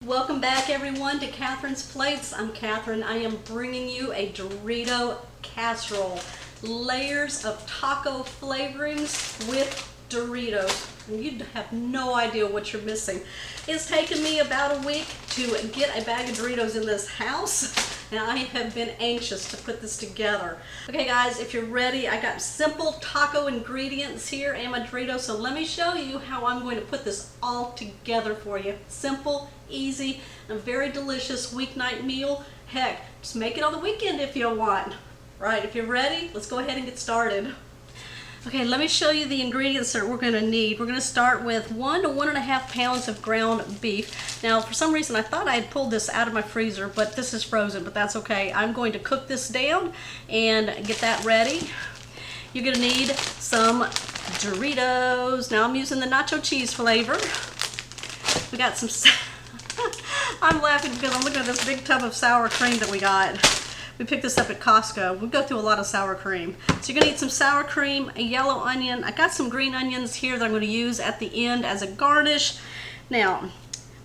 Welcome back everyone to Catherine's Plates. I'm Catherine. I am bringing you a Dorito casserole. Layers of taco flavorings with Doritos. And you have no idea what you're missing. It's taken me about a week to get a bag of Doritos in this house, and I have been anxious to put this together. Okay guys, if you're ready, I got simple taco ingredients here and my Doritos, so let me show you how I'm going to put this all together for you. Simple, easy, and a very delicious weeknight meal. Heck, just make it on the weekend if you want. Right, if you're ready, let's go ahead and get started. Okay, let me show you the ingredients that we're going to need. We're going to start with 1 to 1.5 pounds of ground beef. Now, for some reason, I thought I had pulled this out of my freezer, but this is frozen, but that's okay. I'm going to cook this down and get that ready. You're going to need some Doritos. Now, I'm using the nacho cheese flavor. We got some... I'm laughing because I'm looking at this big tub of sour cream that we got. We picked this up at Costco. We go through a lot of sour cream. So you're gonna need some sour cream, a yellow onion. I got some green onions here that I'm gonna use at the end as a garnish. Now,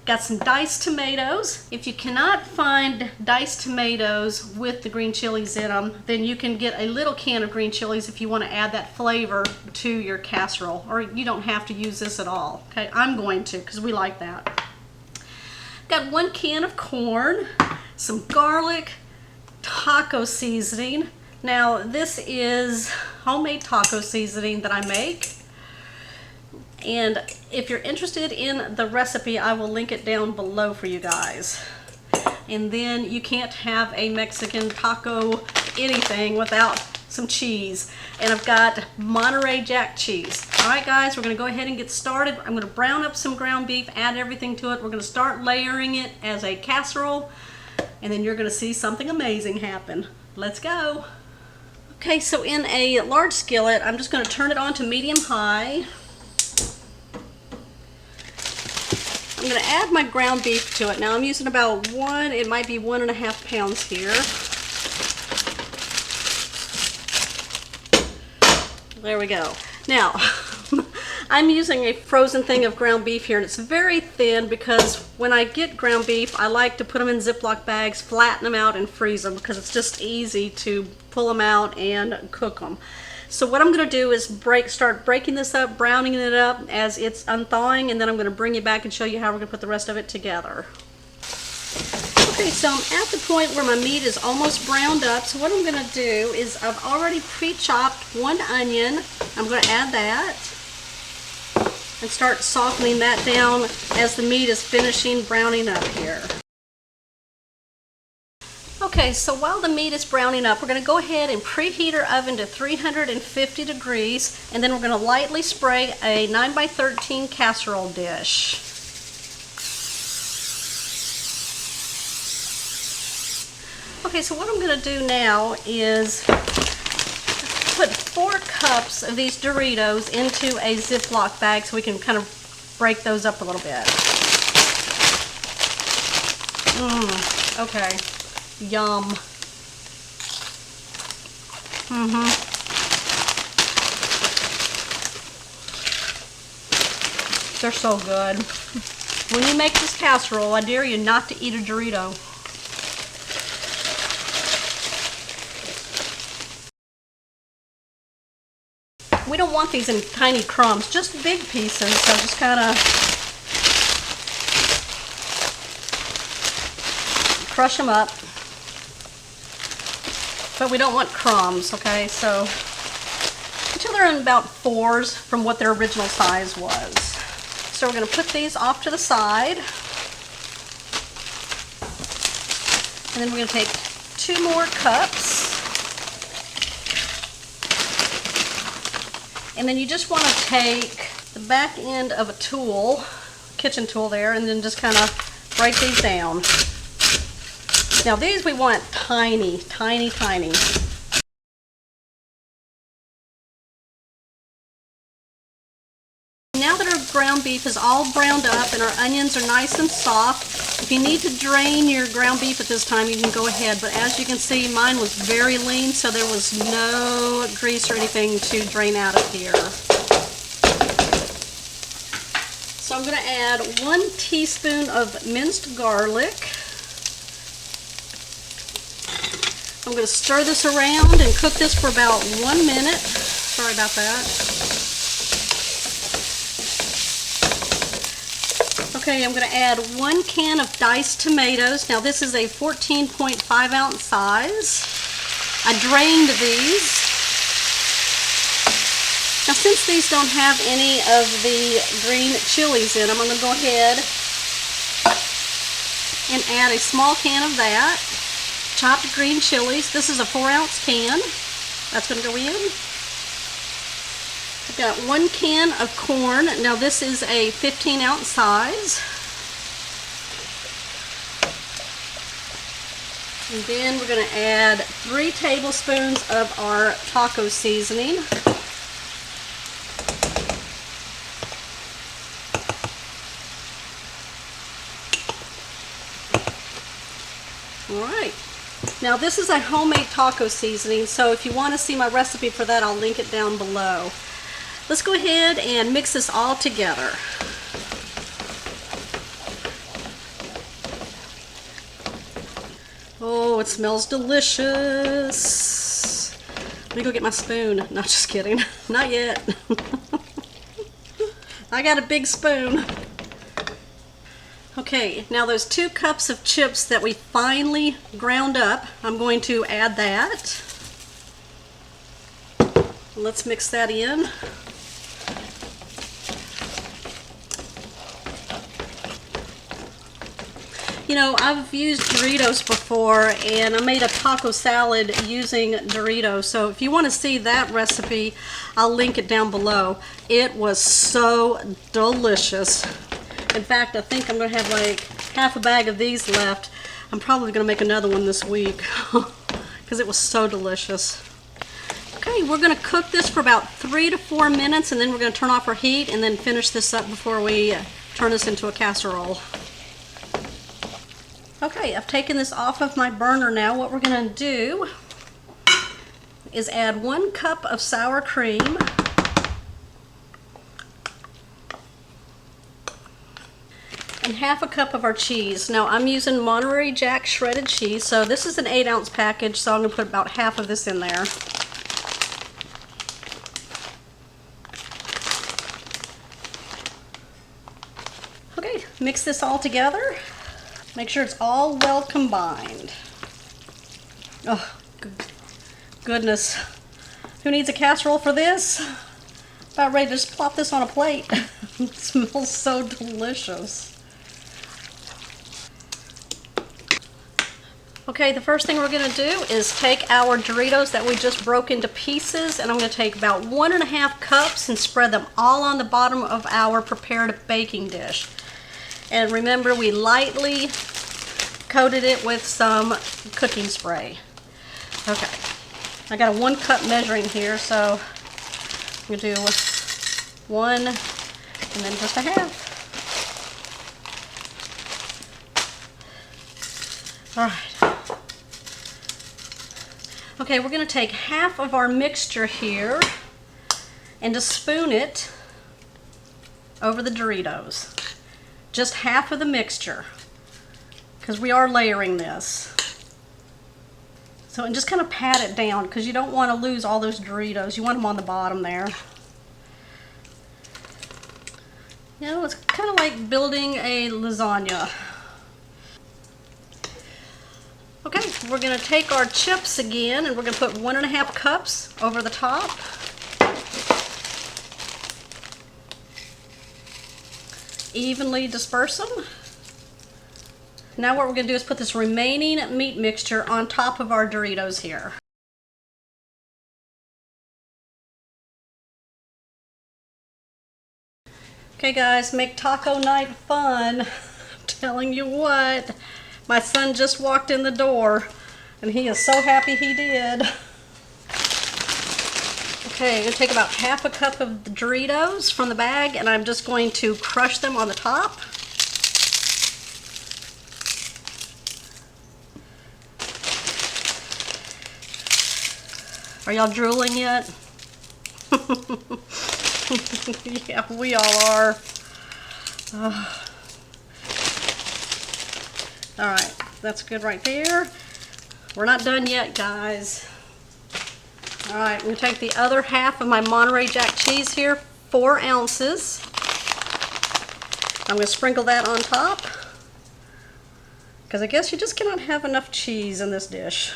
got some diced tomatoes. If you cannot find diced tomatoes with the green chilies in them, then you can get a little can of green chilies if you wanna add that flavor to your casserole, or you don't have to use this at all. Okay, I'm going to, because we like that. Got 1 can of corn, some garlic, taco seasoning. Now this is homemade taco seasoning that I make, and if you're interested in the recipe, I will link it down below for you guys. And then you can't have a Mexican taco anything without some cheese, and I've got Monterey Jack cheese. All right guys, we're gonna go ahead and get started. I'm gonna brown up some ground beef, add everything to it. We're gonna start layering it as a casserole, and then you're gonna see something amazing happen. Let's go. Okay, so in a large skillet, I'm just gonna turn it on to medium-high. I'm gonna add my ground beef to it. Now I'm using about it might be 1.5 pounds here. There we go. Now, I'm using a frozen thing of ground beef here, and it's very thin because when I get ground beef, I like to put them in Ziploc bags, flatten them out, and freeze them because it's just easy to pull them out and cook them. So what I'm going to do is start breaking this up, browning it up as it's unthawing, and then I'm going to bring you back and show you how we're going to put the rest of it together. Okay, so I'm at the point where my meat is almost browned up. So what I'm going to do is I've already pre-chopped 1 onion. I'm going to add that and start softening that down as the meat is finishing browning up here. Okay, so while the meat is browning up, we're going to go ahead and preheat our oven to 350 degrees, and then we're going to lightly spray a 9x13 casserole dish. Okay, so what I'm going to do now is put 4 cups of these Doritos into a Ziploc bag so we can kind of break those up a little bit. Okay. Yum. They're so good. When you make this casserole, I dare you not to eat a Dorito. We don't want these in tiny crumbs, just big pieces, so just kind of crush them up. But we don't want crumbs, okay? So until they're in about 4s from what their original size was. So we're going to put these off to the side. And then we're going to take 2 more cups. And then you just want to take the back end of a tool, kitchen tool there, and then just kind of break these down. Now these we want tiny, tiny, tiny. Now that our ground beef is all browned up and our onions are nice and soft, if you need to drain your ground beef at this time, you can go ahead. But as you can see, mine was very lean, so there was no grease or anything to drain out of here. So So I'm going to add 1 teaspoon of minced garlic. I'm going to stir this around and cook this for about 1 minute. Sorry about that. Okay, I'm going to add 1 can of diced tomatoes. Now this is a 14.5 ounce size. I drained these. Now since these don't have any of the green chilies in them, I'm going to go ahead and add a small can of that. Chopped green chilies. This is a 4 ounce can. That's going to go in. I've got 1 can of corn. Now this is a 15 ounce size. And then we're going to add 3 tablespoons of our taco seasoning. Alright, now this is a homemade taco seasoning, so if you want to see my recipe for that, I'll link it down below. Let's go ahead and mix this all together. Oh, it smells delicious. Let me go get my spoon. No, just kidding. Not yet. I got a big spoon. Okay, now those 2 cups of chips that we finely ground up, I'm going to add that. Let's mix that in. You know, I've used Doritos before, and I made a taco salad using Doritos. So if you want to see that recipe, I'll link it down below. It was so delicious. In fact, I think I'm going to have like half a bag of these left. I'm probably going to make another one this week because it was so delicious. Okay, we're going to cook this for about 3 to 4 minutes, and then we're going to turn off our heat and then finish this up before we turn this into a casserole. Okay, I've taken this off of my burner now. What we're going to do is add 1 cup of sour cream. And half a cup of our cheese. Now I'm using Monterey Jack shredded cheese, so this is an 8 ounce package, so I'm going to put about half of this in there. Okay, mix this all together. Make sure it's all well combined. Oh, goodness. Who needs a casserole for this? About ready to just plop this on a plate. It smells so delicious. Okay, the first thing we're going to do is take our Doritos that we just broke into pieces, and I'm going to take about 1.5 cups and spread them all on the bottom of our prepared baking dish. And remember, we lightly coated it with some cooking spray. Okay, I got a 1 cup measuring here, so I'm going to do 1 and then just a half. All right. Okay, we're going to take half of our mixture here and just spoon it over the Doritos. Just half of the mixture, because we are layering this. So, and just kind of pat it down, because you don't want to lose all those Doritos. You want them on the bottom there. You know, it's kind of like building a lasagna. Okay, we're going to take our chips again, and we're going to put 1.5 cups over the top. Evenly disperse them. Now what we're going to do is put this remaining meat mixture on top of our Doritos here. Okay guys, make taco night fun. I'm telling you what. My son just walked in the door, and he is so happy he did. Okay, I'm going to take about half a cup of the Doritos from the bag, and I'm just going to crush them on the top. Are y'all drooling yet? Yeah, we all are. Oh. All right, that's good right there. We're not done yet, guys. All right, I'm gonna take the other half of my Monterey Jack cheese here, 4 ounces. I'm gonna sprinkle that on top, because I guess you just cannot have enough cheese in this dish.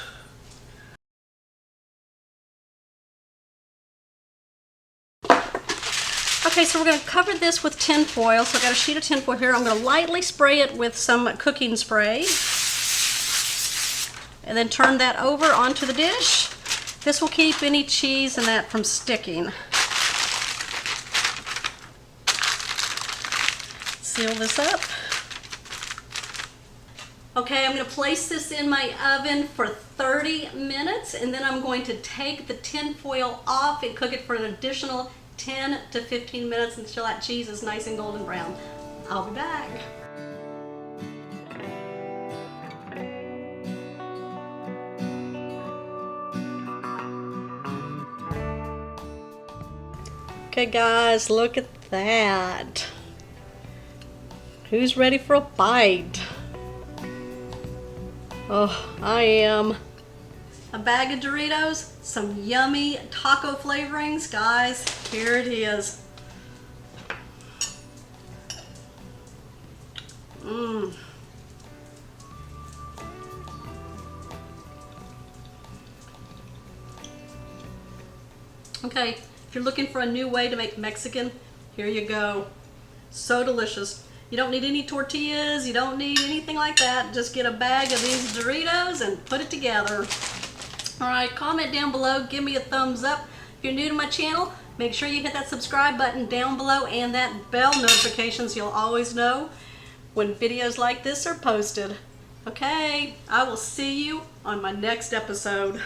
Okay, so we're going to cover this with tin foil. So I've got a sheet of tin foil here. I'm going to lightly spray it with some cooking spray. And then turn that over onto the dish. This will keep any cheese and that from sticking. Seal this up. Okay, I'm going to place this in my oven for 30 minutes, and then I'm going to take the tin foil off and cook it for an additional 10 to 15 minutes until that cheese is nice and golden brown. I'll be back. Okay guys, look at that. Who's ready for a bite? Oh, I am. A bag of Doritos, some yummy taco flavorings. Guys, here it is. Mmm. Okay, if you're looking for a new way to make Mexican, here you go. So delicious. You don't need any tortillas, you don't need anything like that. Just get a bag of these Doritos and put it together. Alright, comment down below, give me a thumbs up. If you're new to my channel, make sure you hit that subscribe button down below and that bell notification so you'll always know when videos like this are posted. Okay, I will see you on my next episode.